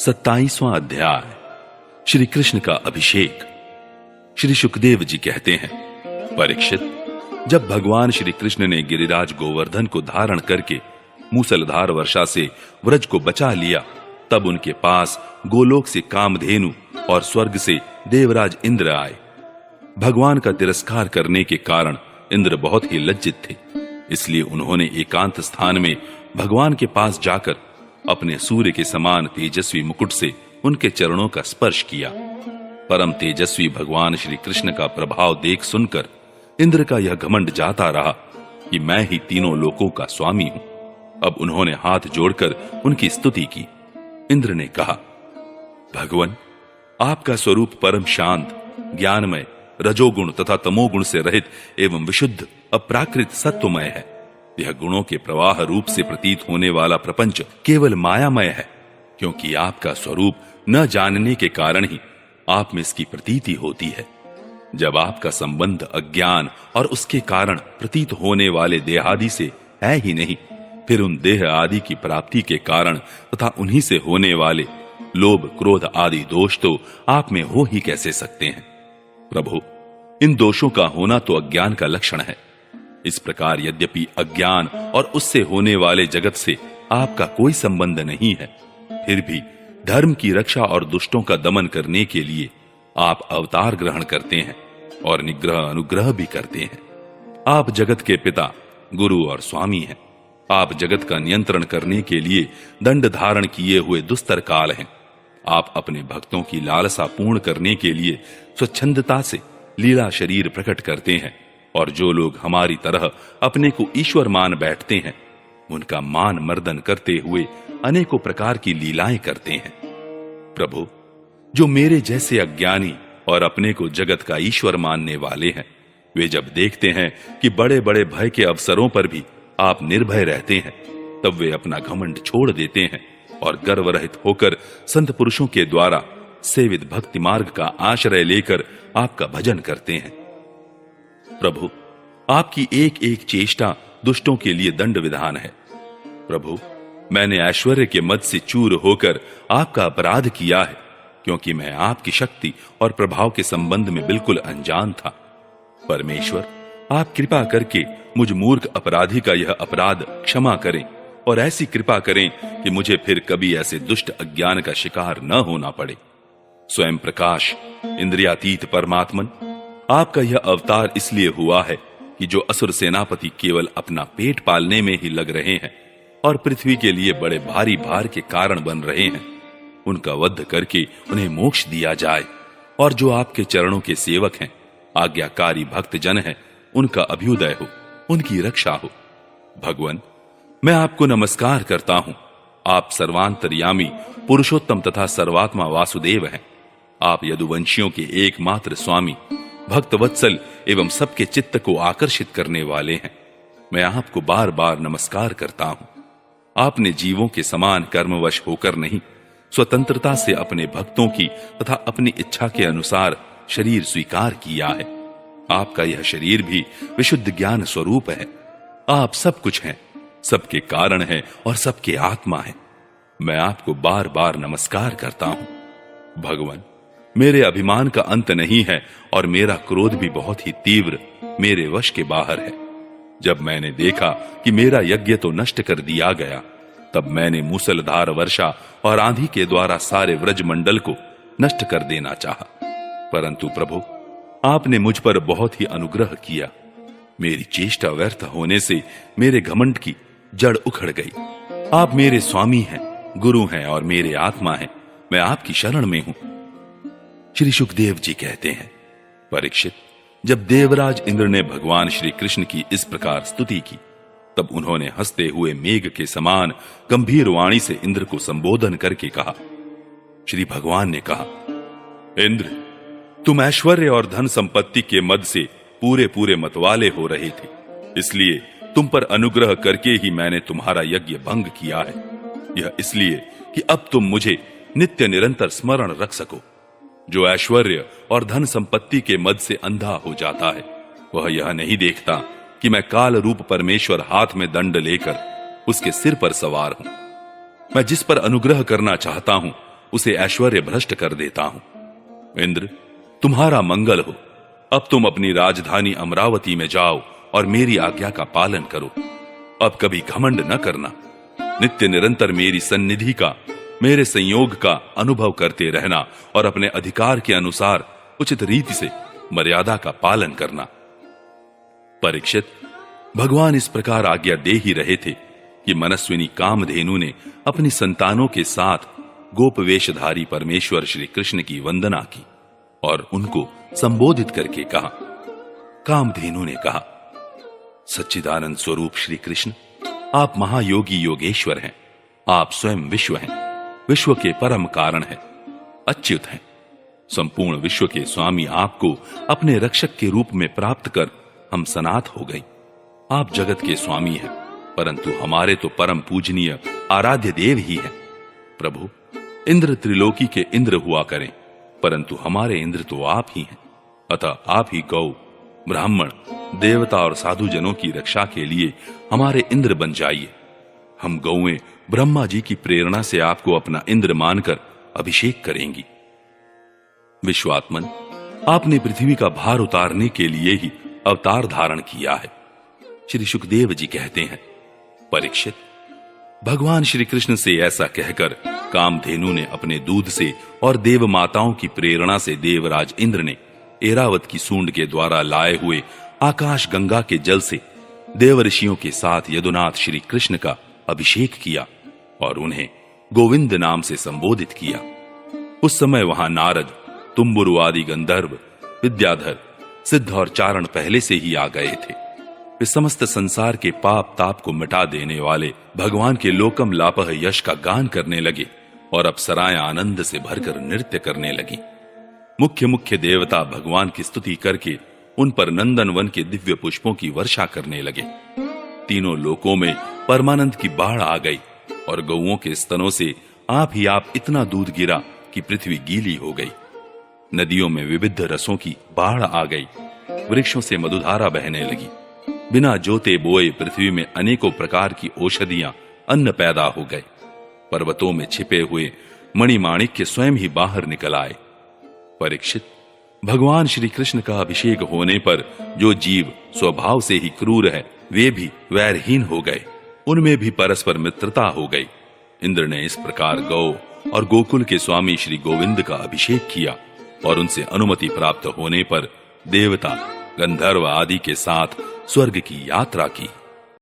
27वां अध्याय। श्री कृष्ण का अभिषेक। श्री सुखदेव जी कहते हैं, परीक्षित, जब भगवान श्री कृष्ण ने गिरिराज गोवर्धन को धारण करके मूसलधार वर्षा से व्रज को बचा लिया, तब उनके पास गोलोक से कामधेनु और स्वर्ग से देवराज इंद्र आए। भगवान का तिरस्कार करने के कारण इंद्र बहुत ही लज्जित थे, इसलिए उन्होंने एकांत स्थान में भगवान के पास जाकर अपने सूर्य के समान तेजस्वी मुकुट से उनके चरणों का स्पर्श किया। परम तेजस्वी भगवान श्री कृष्ण का प्रभाव देख सुनकर इंद्र का यह घमंड जाता रहा कि मैं ही तीनों लोकों का स्वामी हूं। अब उन्होंने हाथ जोड़कर उनकी स्तुति की। इंद्र ने कहा, भगवान, आपका स्वरूप परम शांत, ज्ञानमय, रजोगुण तथा तमोगुण से रहित एवं विशुद्ध अप्राकृत सत्वमय है। यह गुणों के प्रवाह रूप से प्रतीत होने वाला प्रपंच केवल मायामय है, क्योंकि आपका स्वरूप न जानने के कारण ही आप में इसकी प्रतीति होती है। जब आपका संबंध अज्ञान और उसके कारण प्रतीत होने वाले देहादि से है ही नहीं, फिर उन देह आदि की प्राप्ति के कारण तथा उन्हीं से होने वाले लोभ, क्रोध आदि दोष तो आप में हो ही कैसे सकते हैं। प्रभु, इन दोषों का होना तो अज्ञान का लक्षण है। इस प्रकार यद्यपि अज्ञान और उससे होने वाले जगत से आपका कोई संबंध नहीं है, फिर भी धर्म की रक्षा और दुष्टों का दमन करने के लिए आप अवतार ग्रहण करते हैं और निग्रह अनुग्रह भी करते हैं। आप जगत के पिता, गुरु और स्वामी हैं। आप जगत का नियंत्रण करने के लिए दंड धारण किए हुए दुस्तर काल हैं। आप अपने भक्तों की लालसा पूर्ण करने के लिए स्वच्छंदता से लीला शरीर प्रकट करते हैं, और जो लोग हमारी तरह अपने को ईश्वर मान बैठते हैं, उनका मान मर्दन करते हुए अनेकों प्रकार की लीलाएं करते हैं। प्रभु, जो मेरे जैसे अज्ञानी और अपने को जगत का ईश्वर मानने वाले हैं, वे जब देखते हैं कि बड़े बड़े भय के अवसरों पर भी आप निर्भय रहते हैं, तब वे अपना घमंड छोड़ देते हैं और गर्व रहित होकर संत पुरुषों के द्वारा सेवित भक्ति मार्ग का आश्रय लेकर आपका भजन करते हैं। प्रभु, आपकी एक एक चेष्टा दुष्टों के लिए दंड विधान है। प्रभु, मैंने ऐश्वर्य के मद से चूर होकर आपका अपराध किया है, क्योंकि मैं आपकी शक्ति और प्रभाव के संबंध में बिल्कुल अनजान था। परमेश्वर, आप कृपा करके मुझ मूर्ख अपराधी का यह अपराध क्षमा करें और ऐसी कृपा करें कि मुझे फिर कभी ऐसे दुष्ट अज्ञान का शिकार न होना पड़े। स्वयं प्रकाश, इंद्रियातीत परमात्मन, आपका यह अवतार इसलिए हुआ है कि जो असुर सेनापति केवल अपना पेट पालने में ही लग रहे हैं और पृथ्वी के लिए बड़े भारी भार के कारण बन रहे हैं, उनका वध करके उन्हें मोक्ष दिया जाए, और जो आपके चरणों के सेवक हैं, आज्ञाकारी भक्त जन हैं, उनका अभ्युदय हो, उनकी रक्षा हो। भगवान, मैं आपको नमस्कार करता हूं। आप सर्वांतर्यामी, पुरुषोत्तम तथा सर्वात्मा वासुदेव हैं। आप यदुवंशियों के एकमात्र स्वामी, भक्त वत्सल एवं सबके चित्त को आकर्षित करने वाले हैं। मैं आपको बार बार नमस्कार करता हूं। आपने जीवों के समान कर्मवश होकर नहीं, स्वतंत्रता से अपने भक्तों की तथा अपनी इच्छा के अनुसार शरीर स्वीकार किया है। आपका यह शरीर भी विशुद्ध ज्ञान स्वरूप है। आप सब कुछ हैं, सबके कारण हैं और सबके आत्मा हैं। मैं आपको बार बार नमस्कार करता हूं। भगवान, मेरे अभिमान का अंत नहीं है और मेरा क्रोध भी बहुत ही तीव्र, मेरे वश के बाहर है। जब मैंने देखा कि मेरा यज्ञ तो नष्ट कर दिया गया, तब मैंने मूसलधार वर्षा और आंधी के द्वारा सारे व्रज मंडल को नष्ट कर देना चाहा। परंतु प्रभु, आपने मुझ पर बहुत ही अनुग्रह किया। मेरी चेष्टा व्यर्थ होने से मेरे घमंड की जड़ उखड़ गई। आप मेरे स्वामी हैं, गुरु हैं और मेरे आत्मा हैं। मैं आपकी शरण में हूं। श्री सुखदेव जी कहते हैं, परीक्षित, जब देवराज इंद्र ने भगवान श्री कृष्ण की इस प्रकार स्तुति की, तब उन्होंने हंसते हुए मेघ के समान गंभीर वाणी से इंद्र को संबोधन करके कहा। श्री भगवान ने कहा, इंद्र, तुम ऐश्वर्य और धन संपत्ति के मद से पूरे पूरे मतवाले हो रहे थे, इसलिए तुम पर अनुग्रह करके ही मैंने तुम्हारा यज्ञ भंग किया है। यह इसलिए कि अब तुम मुझे नित्य निरंतर स्मरण रख सको। जो ऐश्वर्य और धन संपत्ति के मद से अंधा हो जाता है, वह यह नहीं देखता कि मैं काल रूप परमेश्वर हाथ में दंड लेकर उसके सिर पर सवार हूं। मैं जिस पर अनुग्रह करना चाहता हूं, उसे ऐश्वर्य भ्रष्ट कर देता हूं। इंद्र, तुम्हारा मंगल हो। अब तुम अपनी राजधानी अमरावती में जाओ और मेरी आज्ञा का पालन करो। अब कभी घमंड न करना। नित्य निरंतर मेरी सन्निधि का, मेरे संयोग का अनुभव करते रहना और अपने अधिकार के अनुसार उचित रीति से मर्यादा का पालन करना। परीक्षित, भगवान इस प्रकार आज्ञा दे ही रहे थे कि मनस्विनी कामधेनु ने अपनी संतानों के साथ गोप वेशधारी परमेश्वर श्री कृष्ण की वंदना की और उनको संबोधित करके कहा। कामधेनु ने कहा, सच्चिदानंद स्वरूप श्री कृष्ण, आप महायोगी योगेश्वर हैं। आप स्वयं विश्व हैं, विश्व के परम कारण हैं, अच्युत हैं। संपूर्ण विश्व के स्वामी आपको अपने रक्षक के रूप में प्राप्त कर हम सनाथ हो गए। आप जगत के स्वामी हैं, परंतु हमारे तो परम पूजनीय आराध्य देव ही हैं। प्रभु, इंद्र त्रिलोकी के इंद्र हुआ करें, परंतु हमारे इंद्र तो आप ही हैं। अतः आप ही गौ, ब्राह्मण, देवता और साधु जनों की रक्षा के लिए हमारे इंद्र बन जाइए। हम गौएं ब्रह्मा जी की प्रेरणा से आपको अपना इंद्र मानकर अभिषेक करेंगी। विश्वात्मन, आपने पृथ्वी का भार उतारने के लिए ही अवतार धारण किया है। श्री सुखदेव जी कहते हैं, परीक्षित, भगवान श्री कृष्ण से ऐसा कहकर कामधेनु ने अपने दूध से और देव माताओं की प्रेरणा से देवराज इंद्र ने एरावत की सूंड के द्वारा लाए हुए आकाश गंगा के जल से देव ऋषियों के साथ यदुनाथ श्री कृष्ण का अभिषेक किया और उन्हें गोविंद नाम से संबोधित किया। उस समय वहां नारद, तुम्बुरु आदि गंधर्व, विद्याधर, सिद्ध और चारण पहले से ही आ गए थे। वे समस्त संसार के पाप ताप को मिटा देने वाले भगवान के लोकम लापह यश का गान करने लगे और अप्सराएं आनंद से भरकर नृत्य करने लगी। मुख्य मुख्य देवता भगवान की स्तुति करके उन पर नंदन वन के दिव्य पुष्पों की वर्षा करने लगे। तीनों लोकों में परमानंद की बाढ़ आ गई और गौओं के स्तनों से आप ही आप इतना दूध गिरा कि पृथ्वी गीली हो गई। नदियों में विविध रसों की बाढ़ आ गई, वृक्षों से मधुधारा बहने लगी। बिना जोते बोए पृथ्वी में अनेकों प्रकार की औषधियां, अन्न पैदा हो गए। पर्वतों में छिपे हुए मणिमाणिक्य स्वयं ही बाहर निकल आए। परीक्षित, भगवान श्री कृष्ण का अभिषेक होने पर जो जीव स्वभाव से ही क्रूर है, वे भी वैरहीन हो गए। उनमें भी परस्पर मित्रता हो गई। इंद्र ने इस प्रकार गौ और गोकुल के स्वामी श्री गोविंद का अभिषेक किया और उनसे अनुमति प्राप्त होने पर देवता, गंधर्व आदि के साथ स्वर्ग की यात्रा की।